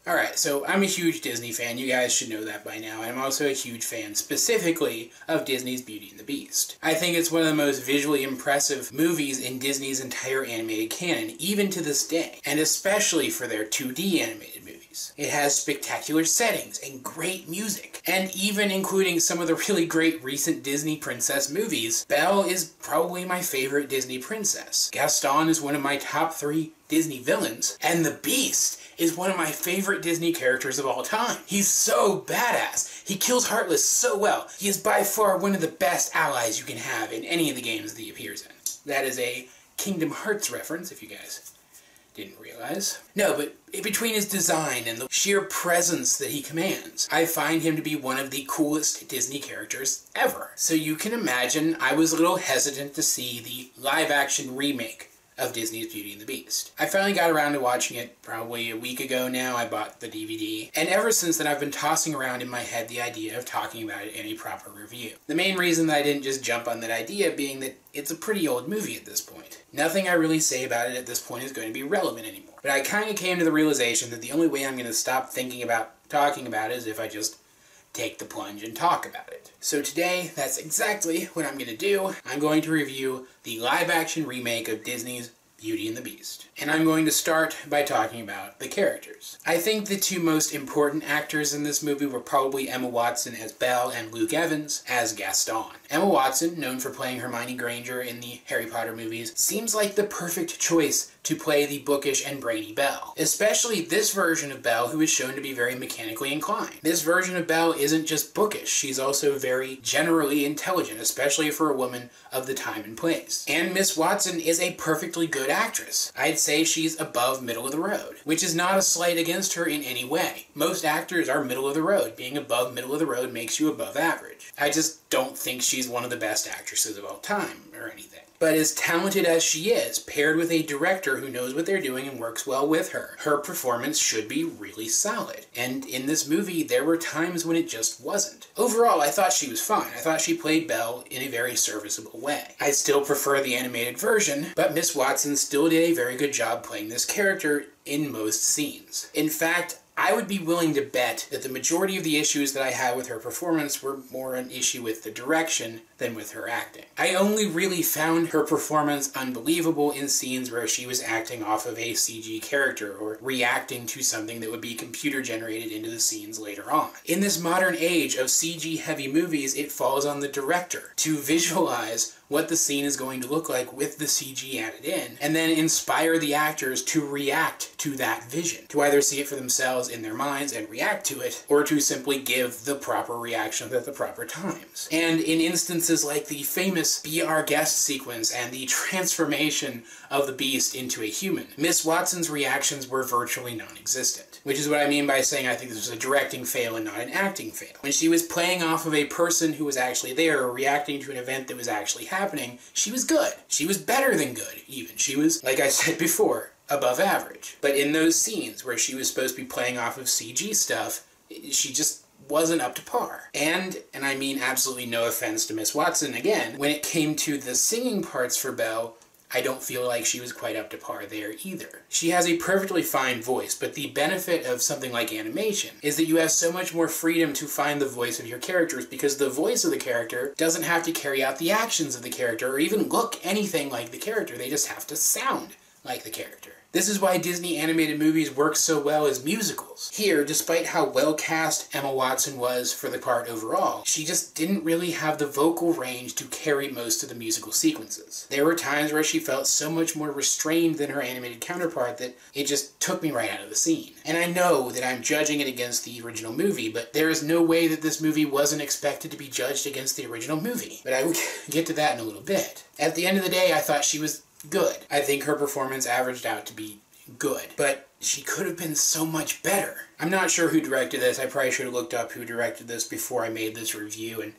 Alright, so I'm a huge Disney fan, you guys should know that by now. I'm also a huge fan, specifically, of Disney's Beauty and the Beast. I think it's one of the most visually impressive movies in Disney's entire animated canon, even to this day, and especially for their 2D animated movies. It has spectacular settings and great music, and even including some of the really great recent Disney princess movies, Belle is probably my favorite Disney princess. Gaston is one of my top 3 Disney villains, and the Beast is one of my favorite Disney characters of all time. He's so badass. He kills Heartless so well. He is by far one of the best allies you can have in any of the games that he appears in. That is a Kingdom Hearts reference, if you guys didn't realize. No, but between his design and the sheer presence that he commands, I find him to be one of the coolest Disney characters ever. So you can imagine I was a little hesitant to see the live-action remake of Disney's Beauty and the Beast. I finally got around to watching it probably a week ago now. I bought the DVD, and ever since then I've been tossing around in my head the idea of talking about it in a proper review. The main reason that I didn't just jump on that idea being that it's a pretty old movie at this point. Nothing I really say about it at this point is going to be relevant anymore. But I kind of came to the realization that the only way I'm going to stop thinking about talking about it is if I just take the plunge and talk about it. So today, that's exactly what I'm going to do. I'm going to review the live-action remake of Disney's Beauty and the Beast. And I'm going to start by talking about the characters. I think the 2 most important actors in this movie were probably Emma Watson as Belle and Luke Evans as Gaston. Emma Watson, known for playing Hermione Granger in the Harry Potter movies, seems like the perfect choice to play the bookish and brainy Belle. Especially this version of Belle, who is shown to be very mechanically inclined. This version of Belle isn't just bookish, she's also very generally intelligent, especially for a woman of the time and place. And Miss Watson is a perfectly good actress. I'd say she's above middle of the road, which is not a slight against her in any way. Most actors are middle of the road. Being above middle of the road makes you above average. I just don't think she's one of the best actresses of all time or anything. But as talented as she is, paired with a director who knows what they're doing and works well with her, her performance should be really solid. And in this movie, there were times when it just wasn't. Overall, I thought she was fine. I thought she played Belle in a very serviceable way. I still prefer the animated version, but Miss Watson still did a very good job playing this character in most scenes. In fact, I would be willing to bet that the majority of the issues that I had with her performance were more an issue with the direction than with her acting. I only really found her performance unbelievable in scenes where she was acting off of a CG character or reacting to something that would be computer generated into the scenes later on. In this modern age of CG heavy movies, it falls on the director to visualize what the scene is going to look like with the CG added in, and then inspire the actors to react to that vision, to either see it for themselves in their minds and react to it, or to simply give the proper reaction at the proper times. And in instances like the famous Be Our Guest sequence and the transformation of the Beast into a human, Miss Watson's reactions were virtually non-existent. Which is what I mean by saying I think this was a directing fail and not an acting fail. When she was playing off of a person who was actually there or reacting to an event that was actually happening, she was good. She was better than good, even. She was, like I said before, above average. But in those scenes where she was supposed to be playing off of CG stuff, she just wasn't up to par. And I mean absolutely no offense to Miss Watson, again, when it came to the singing parts for Belle, I don't feel like she was quite up to par there either. She has a perfectly fine voice, but the benefit of something like animation is that you have so much more freedom to find the voice of your characters because the voice of the character doesn't have to carry out the actions of the character or even look anything like the character. They just have to sound like the character. This is why Disney animated movies work so well as musicals. Here, despite how well cast Emma Watson was for the part overall, she just didn't really have the vocal range to carry most of the musical sequences. There were times where she felt so much more restrained than her animated counterpart that it just took me right out of the scene. And I know that I'm judging it against the original movie, but there is no way that this movie wasn't expected to be judged against the original movie. But I will get to that in a little bit. At the end of the day, I thought she was good. I think her performance averaged out to be good, but she could have been so much better. I'm not sure who directed this. I probably should have looked up who directed this before I made this review and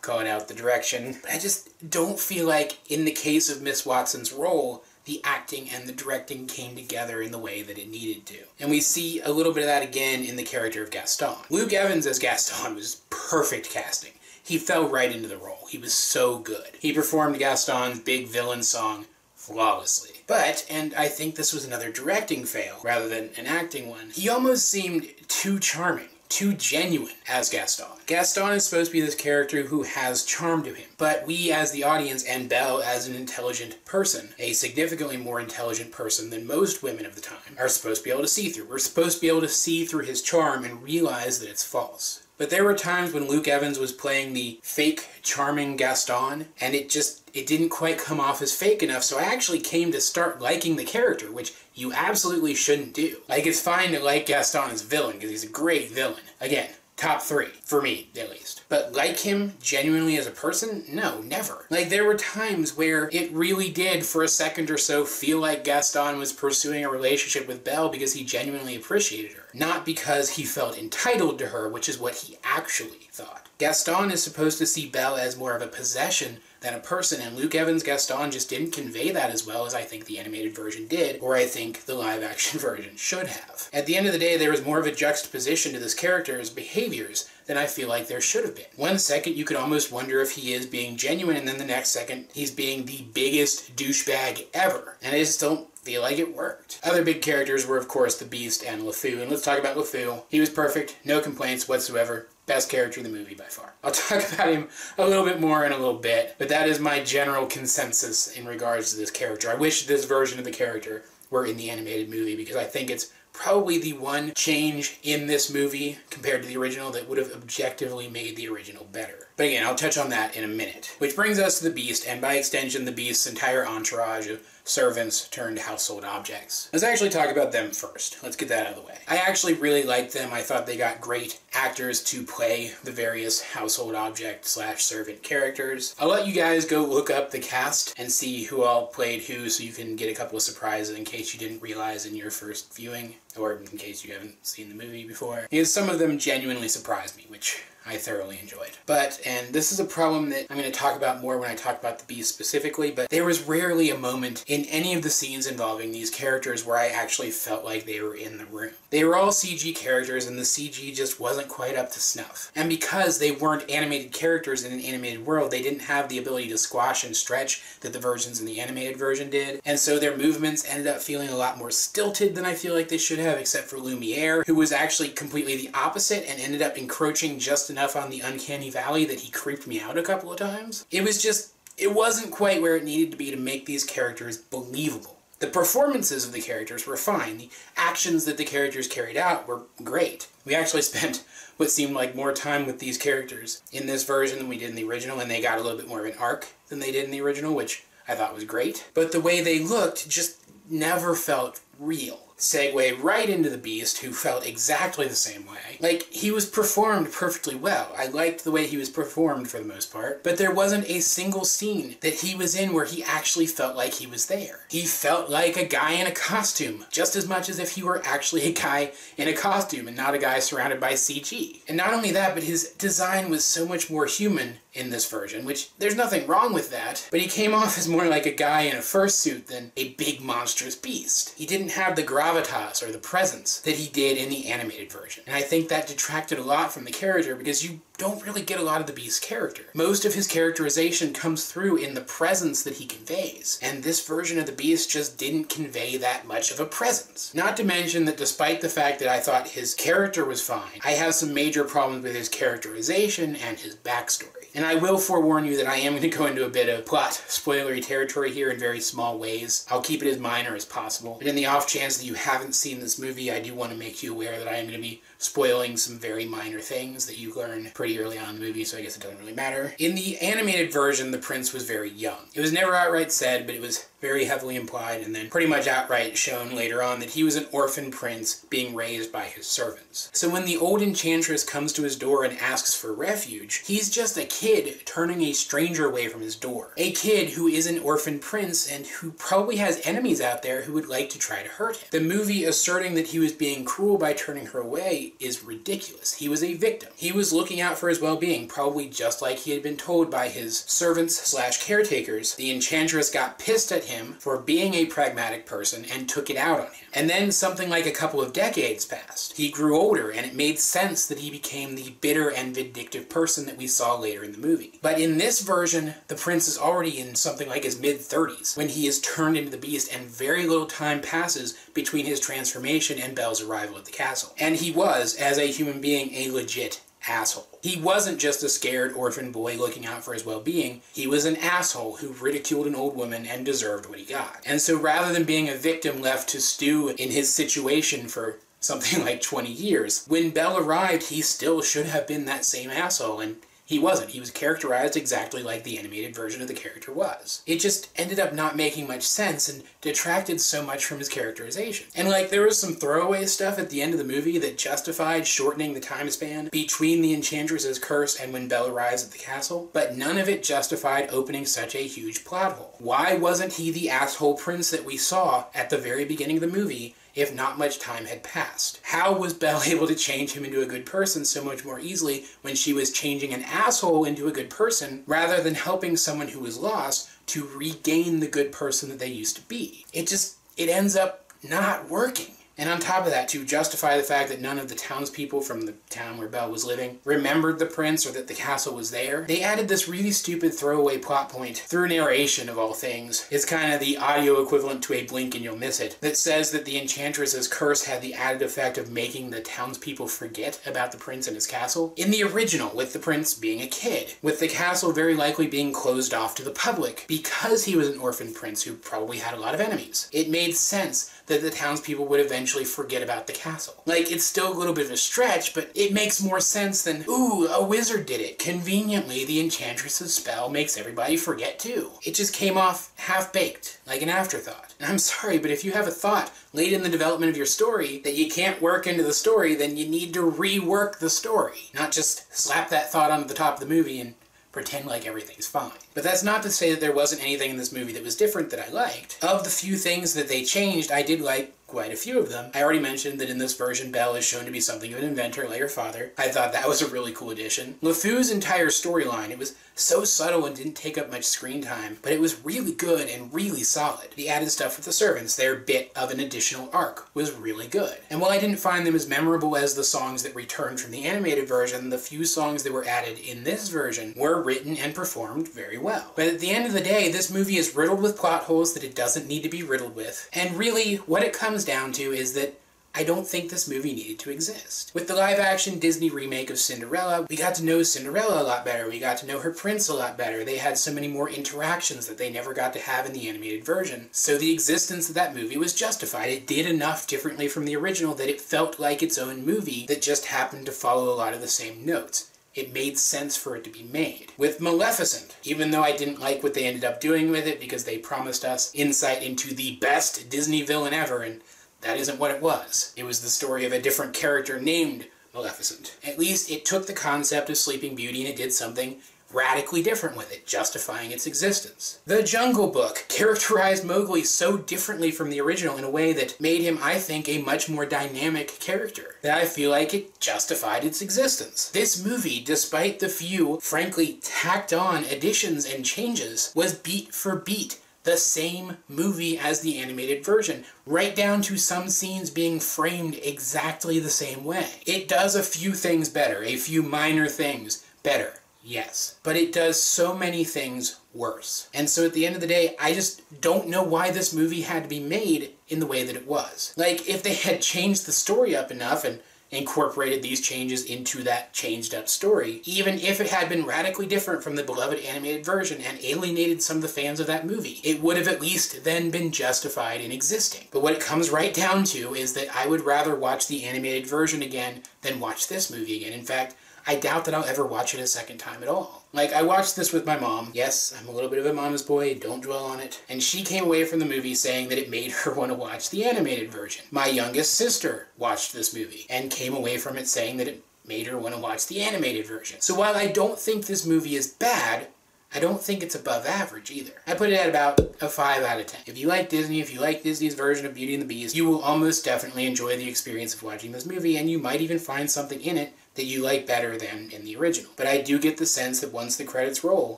called out the direction. But I just don't feel like, in the case of Miss Watson's role, the acting and the directing came together in the way that it needed to. And we see a little bit of that again in the character of Gaston. Luke Evans as Gaston was perfect casting. He fell right into the role. He was so good. He performed Gaston's big villain song flawlessly. But, and I think this was another directing fail rather than an acting one, he almost seemed too charming, too genuine as Gaston. Gaston is supposed to be this character who has charm to him, but we as the audience, and Belle as an intelligent person, a significantly more intelligent person than most women of the time, are supposed to be able to see through. We're supposed to be able to see through his charm and realize that it's false. But there were times when Luke Evans was playing the fake, charming Gaston, and it didn't quite come off as fake enough, so I actually came to start liking the character, which you absolutely shouldn't do. Like, it's fine to like Gaston as a villain, because he's a great villain. Again, top 3, for me, at least. But like him genuinely as a person? No, never. Like, there were times where it really did, for a second or so, feel like Gaston was pursuing a relationship with Belle because he genuinely appreciated her. Not because he felt entitled to her, which is what he actually thought. Gaston is supposed to see Belle as more of a possession than a person, and Luke Evans' Gaston just didn't convey that as well as I think the animated version did, or I think the live-action version should have. At the end of the day, there was more of a juxtaposition to this character's behaviors than I feel like there should have been. One second, you could almost wonder if he is being genuine, and then the next second, he's being the biggest douchebag ever. And I just don't feel like it worked. Other big characters were, of course, the Beast and LeFou, and let's talk about LeFou. He was perfect, no complaints whatsoever. Best character in the movie by far. I'll talk about him a little bit more in a little bit, but that is my general consensus in regards to this character. I wish this version of the character were in the animated movie, because I think it's probably the one change in this movie compared to the original that would have objectively made the original better. But again, I'll touch on that in a minute. Which brings us to the Beast, and by extension, the Beast's entire entourage of servants turned household objects. Let's actually talk about them first. Let's get that out of the way. I actually really liked them. I thought they got great actors to play the various household object / servant characters. I'll let you guys go look up the cast and see who all played who, so you can get a couple of surprises in case you didn't realize in your first viewing, or in case you haven't seen the movie before. Because some of them genuinely surprised me, which I thoroughly enjoyed. But, and this is a problem that I'm going to talk about more when I talk about the Beast specifically, but there was rarely a moment in any of the scenes involving these characters where I actually felt like they were in the room. They were all CG characters, and the CG just wasn't quite up to snuff. And because they weren't animated characters in an animated world, they didn't have the ability to squash and stretch that the versions in the animated version did, and so their movements ended up feeling a lot more stilted than I feel like they should have, except for Lumiere, who was actually completely the opposite and ended up encroaching just enough on the uncanny valley that he creeped me out a couple of times. It wasn't quite where it needed to be to make these characters believable. The performances of the characters were fine. The actions that the characters carried out were great. We actually spent what seemed like more time with these characters in this version than we did in the original, and they got a little bit more of an arc than they did in the original, which I thought was great. But the way they looked just never felt real. Segue right into the Beast, who felt exactly the same way. Like, he was performed perfectly well. I liked the way he was performed for the most part, but there wasn't a single scene that he was in where he actually felt like he was there. He felt like a guy in a costume, just as much as if he were actually a guy in a costume and not a guy surrounded by CG. And not only that, but his design was so much more human in this version, which there's nothing wrong with that, but he came off as more like a guy in a fursuit than a big monstrous beast. He didn't have the gravitas or the presence that he did in the animated version. And I think that detracted a lot from the character, because you don't really get a lot of the Beast's character. Most of his characterization comes through in the presence that he conveys, and this version of the Beast just didn't convey that much of a presence. Not to mention that despite the fact that I thought his character was fine, I have some major problems with his characterization and his backstory. And I will forewarn you that I am going to go into a bit of plot spoilery territory here in very small ways. I'll keep it as minor as possible. But in the off chance that you haven't seen this movie, I do want to make you aware that I am going to be spoiling some very minor things that you learn pretty early on in the movie, so I guess it doesn't really matter. In the animated version, the prince was very young. It was never outright said, but it was very heavily implied, and then pretty much outright shown later on that he was an orphan prince being raised by his servants. So when the old enchantress comes to his door and asks for refuge, he's just a kid turning a stranger away from his door. A kid who is an orphan prince and who probably has enemies out there who would like to try to hurt him. The movie asserting that he was being cruel by turning her away is ridiculous. He was a victim. He was looking out for his well-being, probably just like he had been told by his servants / caretakers. The enchantress got pissed at him him for being a pragmatic person and took it out on him. And then something like a couple of decades passed. He grew older, and it made sense that he became the bitter and vindictive person that we saw later in the movie. But in this version, the prince is already in something like his mid-30s when he is turned into the beast, and very little time passes between his transformation and Belle's arrival at the castle. And he was, as a human being, a legit asshole. He wasn't just a scared orphan boy looking out for his well-being. He was an asshole who ridiculed an old woman and deserved what he got. And so rather than being a victim left to stew in his situation for something like 20 years, when Belle arrived, he still should have been that same asshole, and he wasn't. He was characterized exactly like the animated version of the character was. It just ended up not making much sense and detracted so much from his characterization. And like, there was some throwaway stuff at the end of the movie that justified shortening the time span between the Enchantress's curse and when Belle arrives at the castle, but none of it justified opening such a huge plot hole. Why wasn't he the asshole prince that we saw at the very beginning of the movie if not much time had passed? How was Belle able to change him into a good person so much more easily when she was changing an asshole into a good person rather than helping someone who was lost to regain the good person that they used to be? It ends up not working. And on top of that, to justify the fact that none of the townspeople from the town where Belle was living remembered the prince or that the castle was there, they added this really stupid throwaway plot point through narration of all things. It's kind of the audio equivalent to a blink and you'll miss it, that says that the Enchantress's curse had the added effect of making the townspeople forget about the prince and his castle. In the original, with the prince being a kid, with the castle very likely being closed off to the public because he was an orphan prince who probably had a lot of enemies, it made sense that the townspeople would eventually forget about the castle. Like, it's still a little bit of a stretch, but it makes more sense than, ooh, a wizard did it. Conveniently, the Enchantress's spell makes everybody forget too. It just came off half-baked, like an afterthought. And I'm sorry, but if you have a thought late in the development of your story that you can't work into the story, then you need to rework the story. Not just slap that thought onto the top of the movie and pretend like everything's fine. But that's not to say that there wasn't anything in this movie that was different that I liked. Of the few things that they changed, I did like quite a few of them. I already mentioned that in this version, Belle is shown to be something of an inventor like her father. I thought that was a really cool addition. LeFou's entire storyline, it was so subtle and didn't take up much screen time, but it was really good and really solid. The added stuff with the servants, their bit of an additional arc, was really good. And while I didn't find them as memorable as the songs that returned from the animated version, the few songs that were added in this version were written and performed very well. But at the end of the day, this movie is riddled with plot holes that it doesn't need to be riddled with. And really, what it comes down to is that I don't think this movie needed to exist. With the live-action Disney remake of Cinderella, we got to know Cinderella a lot better, we got to know her prince a lot better, they had so many more interactions that they never got to have in the animated version. So the existence of that movie was justified. It did enough differently from the original that it felt like its own movie that just happened to follow a lot of the same notes. It made sense for it to be made. With Maleficent, even though I didn't like what they ended up doing with it because they promised us insight into the best Disney villain ever, and that isn't what it was. It was the story of a different character named Maleficent. At least it took the concept of Sleeping Beauty and it did something radically different with it, justifying its existence. The Jungle Book characterized Mowgli so differently from the original in a way that made him, I think, a much more dynamic character, that I feel like it justified its existence. This movie, despite the few, frankly, tacked on additions and changes, was beat for beat the same movie as the animated version, right down to some scenes being framed exactly the same way. It does a few things better, a few minor things better, yes, but it does so many things worse. And so at the end of the day, I just don't know why this movie had to be made in the way that it was. Like, if they had changed the story up enough and incorporated these changes into that changed up story, even if it had been radically different from the beloved animated version and alienated some of the fans of that movie, it would have at least then been justified in existing. But what it comes right down to is that I would rather watch the animated version again than watch this movie again. In fact, I doubt that I'll ever watch it a second time at all. Like, I watched this with my mom. Yes, I'm a little bit of a mama's boy, don't dwell on it. And she came away from the movie saying that it made her want to watch the animated version. My youngest sister watched this movie and came away from it saying that it made her want to watch the animated version. So while I don't think this movie is bad, I don't think it's above average either. I put it at about a 5 out of 10. If you like Disney, if you like Disney's version of Beauty and the Beast, you will almost definitely enjoy the experience of watching this movie, and you might even find something in it that you like better than in the original. But I do get the sense that once the credits roll,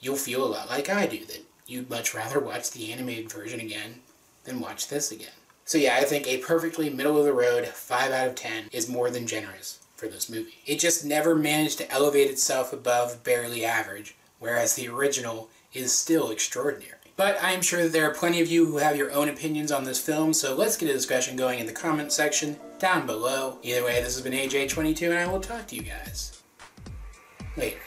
you'll feel a lot like I do, that you'd much rather watch the animated version again than watch this again. So yeah, I think a perfectly middle-of-the-road 5 out of 10 is more than generous for this movie. It just never managed to elevate itself above barely average, whereas the original is still extraordinary. But I am sure that there are plenty of you who have your own opinions on this film, so let's get a discussion going in the comment section down below. Either way, this has been AJ22, and I will talk to you guys later.